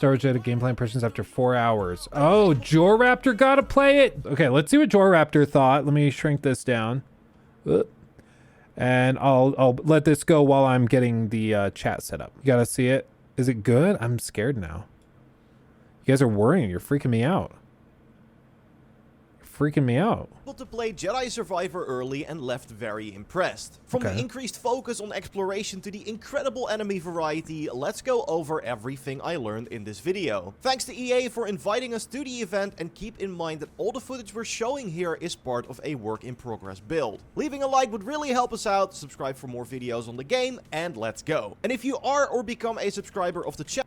Star Wars Jedi gameplay impressions after 4 hours. Oh, JorRaptor gotta play it. Okay, let's see what JorRaptor thought. Let me shrink this down. And I'll let this go while I'm getting the chat set up. You gotta see it. Is it good? I'm scared now. You guys are worrying. You're freaking me out. Freaking me out. To play Jedi Survivor early and left very impressed. From the increased focus on exploration to the incredible enemy variety, let's go over everything I learned in this video. Thanks to EA for inviting us to the event, and keep in mind that all the footage we're showing here is part of a work in progress build. Leaving a like would really help us out, subscribe for more videos on the game, and let's go. And if you are or become a subscriber of the channel,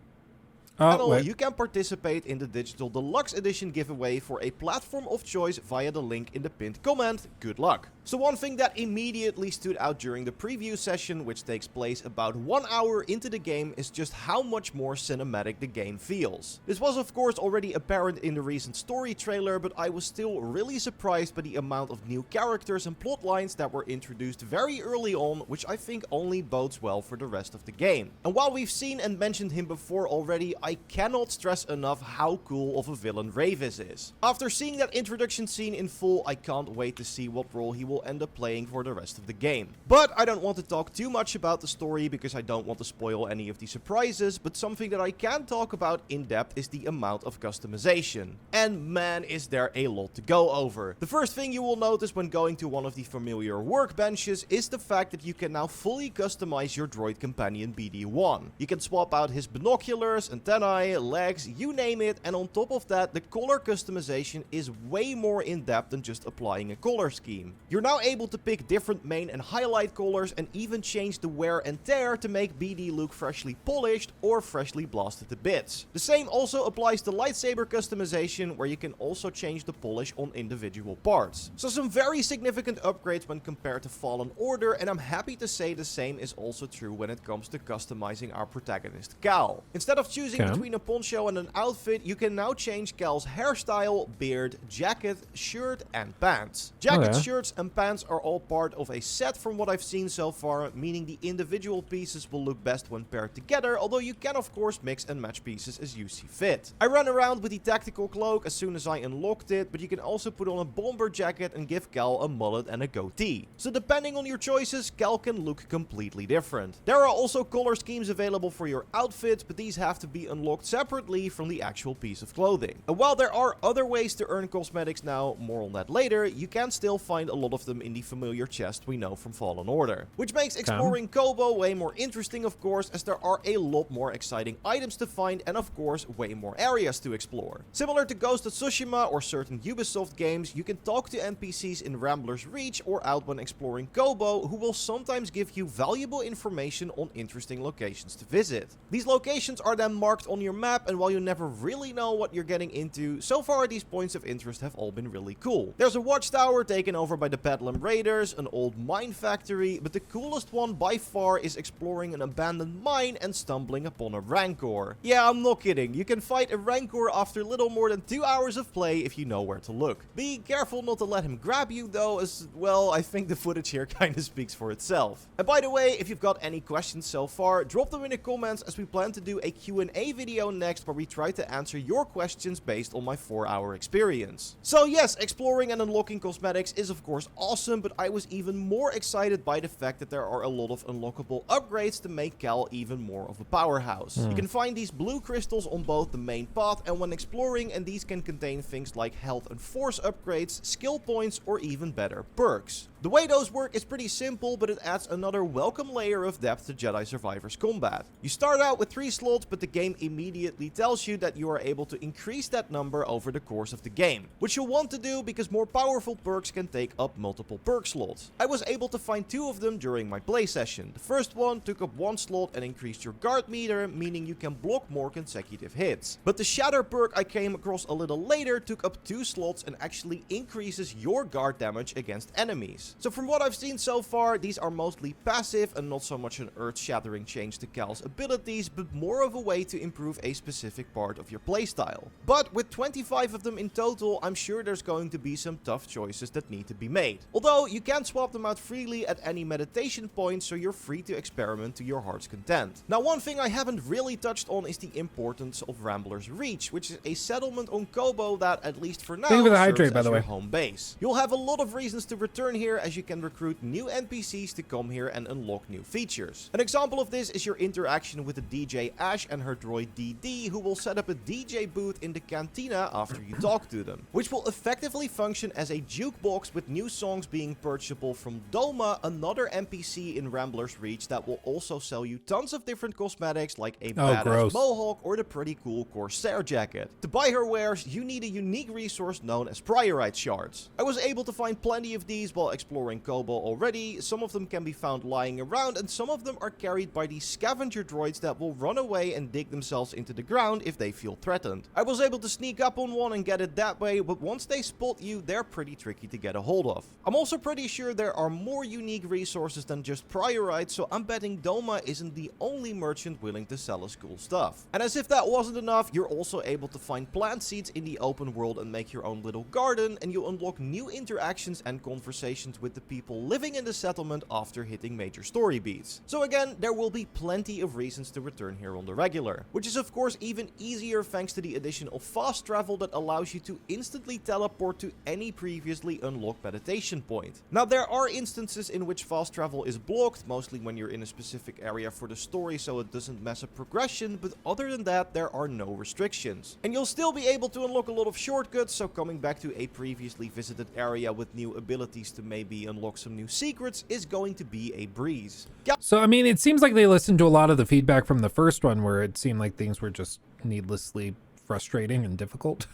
you can participate in the Digital Deluxe Edition giveaway for a platform of choice via the link in the pinned comment. Good luck. So one thing that immediately stood out during the preview session, which takes place about 1 hour into the game, is just how much more cinematic the game feels. This was of course already apparent in the recent story trailer, but I was still really surprised by the amount of new characters and plot lines that were introduced very early on, which I think only bodes well for the rest of the game. And while we've seen and mentioned him before already, I cannot stress enough how cool of a villain Rayvis is. After seeing that introduction scene in full, I can't wait to see what role he will end up playing for the rest of the game. But I don't want to talk too much about the story because I don't want to spoil any of the surprises, but something that I can talk about in depth is the amount of customization. And man, is there a lot to go over. The first thing you will notice when going to one of the familiar workbenches is the fact that you can now fully customize your droid companion BD1. You can swap out his binoculars, antennae, legs, you name it, and on top of that, the color customization is way more in depth than just applying a color scheme. You're now able to pick different main and highlight colors and even change the wear and tear to make BD look freshly polished or freshly blasted to bits. The same also applies to lightsaber customization, where you can also change the polish on individual parts. So some very significant upgrades when compared to Fallen Order, and I'm happy to say the same is also true when it comes to customizing our protagonist Cal. Instead of choosing between a poncho and an outfit, you can now change Cal's hairstyle, beard, jacket, shirt, and pants. Jackets, shirts, and pants are all part of a set from what I've seen so far, meaning the individual pieces will look best when paired together, although you can of course mix and match pieces as you see fit. I ran around with the tactical cloak as soon as I unlocked it, but you can also put on a bomber jacket and give Cal a mullet and a goatee. So depending on your choices, Cal can look completely different. There are also color schemes available for your outfit, but these have to be unlocked separately from the actual piece of clothing. And while there are other ways to earn cosmetics now, more on that later, you can still find a lot of them in the familiar chest we know from Fallen Order. Which makes exploring Koboh way more interesting of course, as there are a lot more exciting items to find and of course way more areas to explore. Similar to Ghost of Tsushima or certain Ubisoft games, you can talk to NPCs in Rambler's Reach or out when exploring Koboh, who will sometimes give you valuable information on interesting locations to visit. These locations are then marked on your map, and while you never really know what you're getting into, so far these points of interest have all been really cool. There's a watchtower taken over by the Bedlam Raiders, an old mine factory, but the coolest one by far is exploring an abandoned mine and stumbling upon a Rancor. Yeah, I'm not kidding, you can fight a Rancor after little more than 2 hours of play if you know where to look. Be careful not to let him grab you though, as well, I think the footage here kinda speaks for itself. And by the way, if you've got any questions so far, drop them in the comments, as we plan to do a Q&A video next where we try to answer your questions based on my 4-hour experience. So yes, exploring and unlocking cosmetics is of course awesome, but I was even more excited by the fact that there are a lot of unlockable upgrades to make Cal even more of a powerhouse. You can find these blue crystals on both the main path and when exploring, and these can contain things like health and force upgrades, skill points, or even better perks. The way those work is pretty simple, but it adds another welcome layer of depth to Jedi Survivor's combat. You start out with 3 slots, but the game immediately tells you that you are able to increase that number over the course of the game, which you'll want to do because more powerful perks can take up multiple perk slots. I was able to find 2 of them during my play session. The first one took up 1 slot and increased your guard meter, meaning you can block more consecutive hits. But the Shatter perk I came across a little later took up 2 slots and actually increases your guard damage against enemies. So from what I've seen so far, these are mostly passive and not so much an earth-shattering change to Cal's abilities, but more of a way to improve a specific part of your playstyle. But with 25 of them in total, I'm sure there's going to be some tough choices that need to be made. Although you can swap them out freely at any meditation point, so you're free to experiment to your heart's content. Now, one thing I haven't really touched on is the importance of Rambler's Reach, which is a settlement on Kobo that, at least for now, serves as your home base. You'll have a lot of reasons to return here, as you can recruit new NPCs to come here and unlock new features. An example of this is your interaction with the DJ Ash and her droid DD, who will set up a DJ booth in the cantina after you talk to them, which will effectively function as a jukebox with new songs being purchasable from Doma, another NPC in Rambler's Reach that will also sell you tons of different cosmetics like a badass mohawk or the pretty cool Corsair jacket. To buy her wares, you need a unique resource known as priorite shards. I was able to find plenty of these while exploring Kobo already. Some of them can be found lying around, and some of them are carried by these scavenger droids that will run away and dig themselves into the ground if they feel threatened. I was able to sneak up on one and get it that way, but once they spot you, they're pretty tricky to get a hold of. I'm also pretty sure there are more unique resources than just priorite, so I'm betting Doma isn't the only merchant willing to sell us cool stuff. And as if that wasn't enough, you're also able to find plant seeds in the open world and make your own little garden, and you unlock new interactions and conversations with the people living in the settlement after hitting major story beats. So again, there will be plenty of reasons to return here on the regular, which is of course even easier thanks to the addition of fast travel that allows you to instantly teleport to any previously unlocked meditation point. Now, there are instances in which fast travel is blocked, mostly when you're in a specific area for the story so it doesn't mess up progression, but other than that, there are no restrictions. And you'll still be able to unlock a lot of shortcuts, so coming back to a previously visited area with new abilities to maybe unlock some new secrets is going to be a breeze. So, I mean, it seems like they listened to a lot of the feedback from the first one where it seemed like things were just needlessly frustrating and difficult.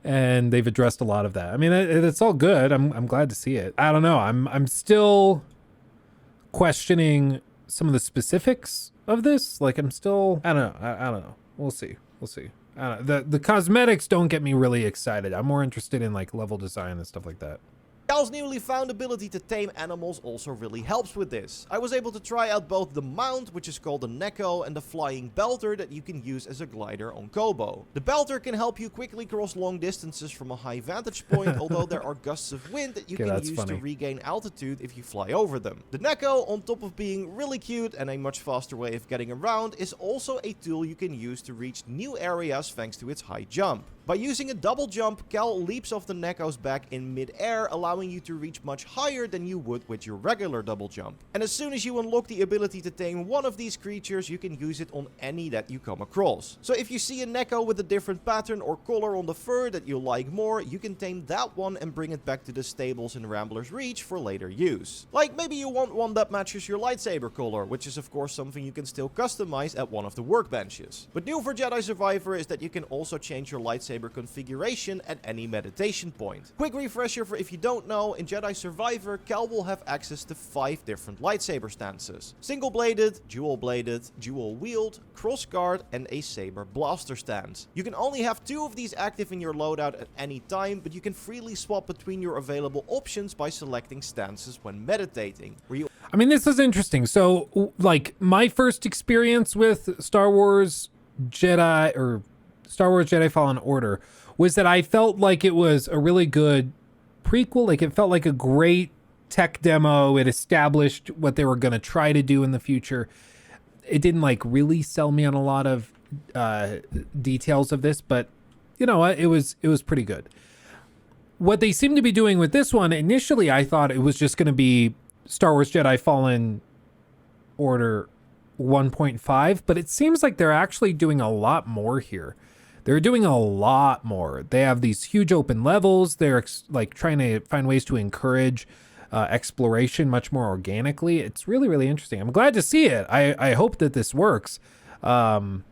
And they've addressed a lot of that. I mean, it's all good. I'm glad to see it. I don't know. I'm still questioning some of the specifics of this. Like, I'm still, I don't know. We'll see. I don't know. The cosmetics don't get me really excited. I'm more interested in like level design and stuff like that. Cal's newly found ability to tame animals also really helps with this. I was able to try out both the mount, which is called the Neko, and the flying belter that you can use as a glider on Kobo. The belter can help you quickly cross long distances from a high vantage point, although there are gusts of wind that you can use to regain altitude if you fly over them. The Neko, on top of being really cute and a much faster way of getting around, is also a tool you can use to reach new areas thanks to its high jump. By using a double jump, Cal leaps off the Neko's back in mid-air, allowing you to reach much higher than you would with your regular double jump. And as soon as you unlock the ability to tame one of these creatures, you can use it on any that you come across. So if you see a Neko with a different pattern or color on the fur that you like more, you can tame that one and bring it back to the stables in Rambler's Reach for later use. Like maybe you want one that matches your lightsaber color, which is of course something you can still customize at one of the workbenches. But new for Jedi Survivor is that you can also change your lightsaber configuration at any meditation point. Quick refresher for if you don't know, in Jedi Survivor, Cal will have access to 5 different lightsaber stances. Single-bladed, dual-bladed, dual-wield, cross-guard, and a saber blaster stance. You can only have 2 of these active in your loadout at any time, but you can freely swap between your available options by selecting stances when meditating. I mean, this is interesting. So, like, my first experience with Star Wars Jedi Fallen Order was that I felt like it was a really good prequel. Like, it felt like a great tech demo. It established what they were going to try to do in the future. It didn't like really sell me on a lot of details of this, but you know what? It was pretty good. What they seem to be doing with this one, initially I thought it was just going to be Star Wars Jedi Fallen Order 1.5, but it seems like they're actually doing a lot more here. They're doing a lot more. They have these huge open levels. They're like trying to find ways to encourage exploration much more organically. It's really, really interesting. I'm glad to see it. I hope that this works. But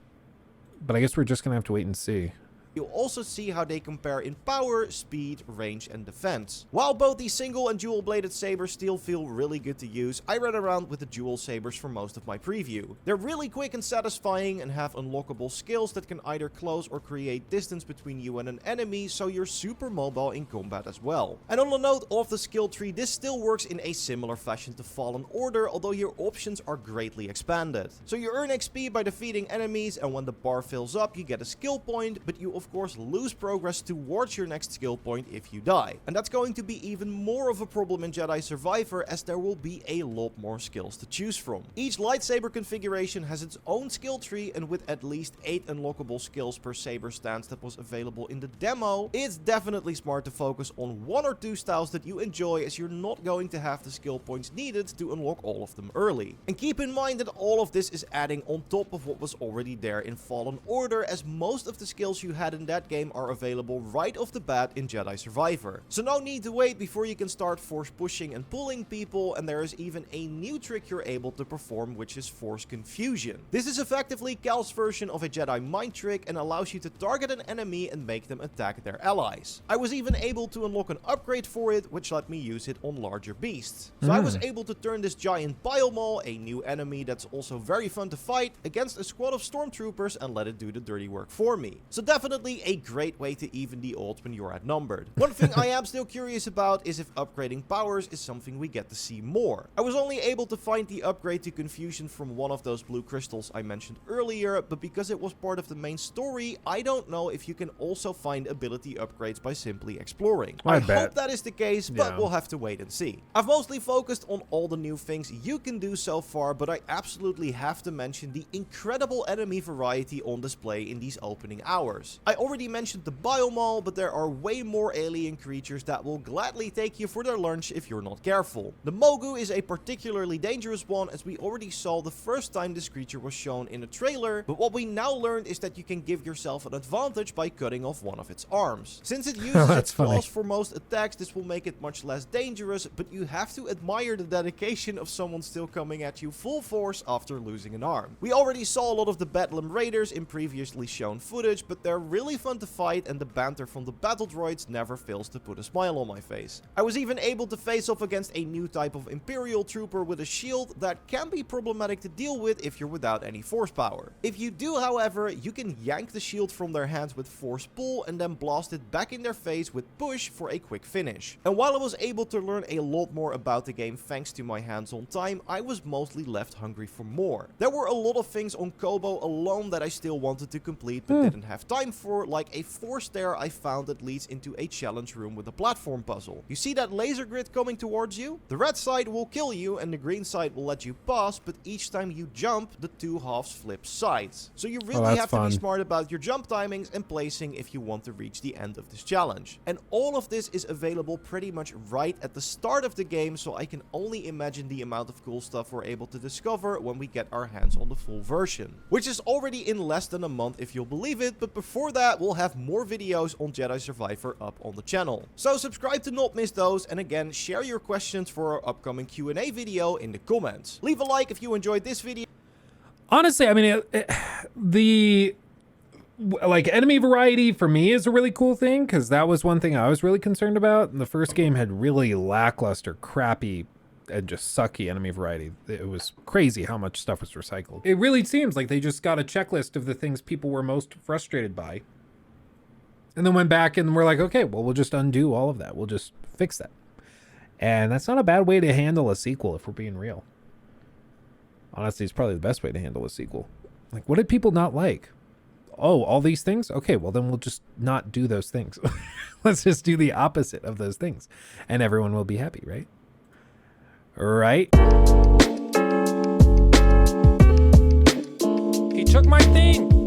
I guess we're just going to have to wait and see. You'll also see how they compare in power, speed, range, and defense. While both the single and dual-bladed sabers still feel really good to use, I ran around with the dual sabers for most of my preview. They're really quick and satisfying and have unlockable skills that can either close or create distance between you and an enemy, so you're super mobile in combat as well. And on the note of the skill tree, this still works in a similar fashion to Fallen Order, although your options are greatly expanded. So you earn XP by defeating enemies, and when the bar fills up, you get a skill point, but you of course lose progress towards your next skill point if you die. And that's going to be even more of a problem in Jedi Survivor, as there will be a lot more skills to choose from. Each lightsaber configuration has its own skill tree, and with at least 8 unlockable skills per saber stance that was available in the demo, it's definitely smart to focus on 1 or 2 styles that you enjoy, as you're not going to have the skill points needed to unlock all of them early. And keep in mind that all of this is adding on top of what was already there in Fallen Order, as most of the skills you had in that game are available right off the bat in Jedi Survivor. So no need to wait before you can start force pushing and pulling people, and there is even a new trick you're able to perform, which is Force Confusion. This is effectively Cal's version of a Jedi mind trick and allows you to target an enemy and make them attack their allies. I was even able to unlock an upgrade for it, which let me use it on larger beasts. So I was able to turn this giant Biomol, a new enemy that's also very fun to fight, against a squad of stormtroopers and let it do the dirty work for me. So definitely a great way to even the odds when you're outnumbered. One thing I am still curious about is if upgrading powers is something we get to see more. I was only able to find the upgrade to Confusion from one of those blue crystals I mentioned earlier, but because it was part of the main story, I don't know if you can also find ability upgrades by simply exploring. I hope that is the case, but we'll have to wait and see. I've mostly focused on all the new things you can do so far, but I absolutely have to mention the incredible enemy variety on display in these opening hours. I already mentioned the Biomol, but there are way more alien creatures that will gladly take you for their lunch if you're not careful. The Mogu is a particularly dangerous one, as we already saw the first time this creature was shown in a trailer, but what we now learned is that you can give yourself an advantage by cutting off one of its arms. Since it uses its claws for most attacks, this will make it much less dangerous, but you have to admire the dedication of someone still coming at you full force after losing an arm. We already saw a lot of the Bedlam Raiders in previously shown footage, but they're really fun to fight, and the banter from the battle droids never fails to put a smile on my face. I was even able to face off against a new type of Imperial trooper with a shield that can be problematic to deal with if you're without any force power. If you do, however, you can yank the shield from their hands with force pull and then blast it back in their face with push for a quick finish. And while I was able to learn a lot more about the game thanks to my hands-on time, I was mostly left hungry for more. There were a lot of things on Kobo alone that I still wanted to complete but didn't have time for, like a force stair I found that leads into a challenge room with a platform puzzle. You see that laser grid coming towards you? The red side will kill you and the green side will let you pass, but each time you jump, the two halves flip sides. So you really have to be smart about your jump timings and placing if you want to reach the end of this challenge. And all of this is available pretty much right at the start of the game, so I can only imagine the amount of cool stuff we're able to discover when we get our hands on the full version. Which is already in less than a month if you'll believe it, but before that we'll have more videos on Jedi Survivor up on the channel. So subscribe to not miss those, and again, share your questions for our upcoming Q&A video in the comments. Leave a like if you enjoyed this video. Honestly, I mean, the enemy variety for me is a really cool thing, because that was one thing I was really concerned about. The first game had really lackluster, crappy, and just sucky enemy variety. It was crazy how much stuff was recycled. It really seems like they just got a checklist of the things people were most frustrated by, and then went back and were like, okay, well, we'll just undo all of that. We'll just fix that. And that's not a bad way to handle a sequel, if we're being real. Honestly, it's probably the best way to handle a sequel. Like, what did people not like? Oh, all these things? Okay, well, then we'll just not do those things. Let's just do the opposite of those things, and everyone will be happy, right? Right? He took my thing!